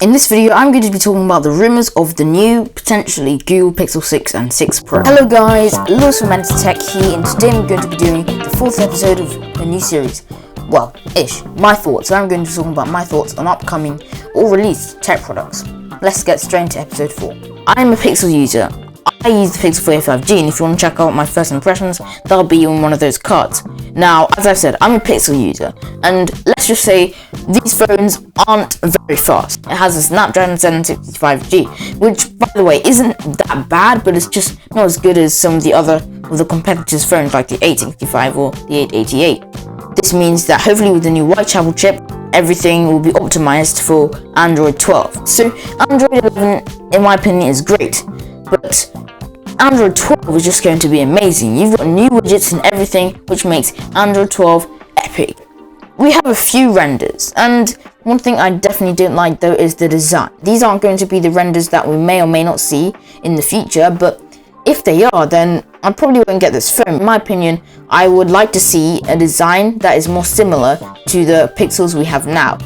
In this video, I'm going to be talking about the rumours of the new, potentially, Google Pixel 6 and 6 Pro. Hello guys, Lewis from Mensah Tech here, and today I'm going to be doing the 4th episode of a new series. Well, my thoughts. I'm going to be talking about my thoughts on upcoming or released tech products. Let's get straight into episode 4. I'm a Pixel user. I use the Pixel 4a 5G, and if you want to check out my first impressions, that'll be on one of those cards. Now, as I've said, I'm a Pixel user, and let's just say these phones aren't very fast. It has a Snapdragon 765G, which, by the way, isn't that bad, but it's just not as good as some of the competitors' phones like the 865 or the 888. This means that hopefully with the new Whitechapel chip, everything will be optimized for Android 12. So Android 11, in my opinion, is great, but Android 12 is just going to be amazing. You've got new widgets and everything, which makes Android 12 epic. We have a few renders, and one thing I definitely don't like though is the design. These aren't going to be the renders that we may or may not see in the future, but if they are, then I probably won't get this phone. In my opinion, I would like to see a design that is more similar to the Pixels we have now.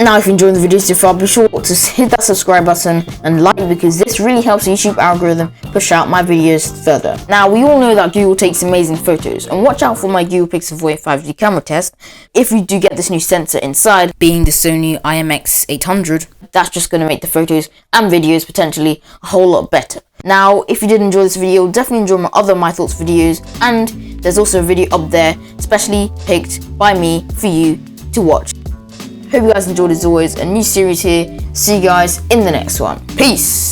Now, if you enjoyed the video so far, be sure to hit that subscribe button and like, because this really helps the YouTube algorithm push out my videos further. Now, we all know that Google takes amazing photos, and watch out for my Google Pixel 4a 5G camera test. If you do get this new sensor inside, being the Sony IMX800, that's just going to make the photos and videos potentially a whole lot better. Now, if you did enjoy this video, definitely enjoy my other My Thoughts videos, and there's also a video up there, specially picked by me for you to watch. Hope you guys enjoyed. As always, a new series here. See you guys in the next one. Peace!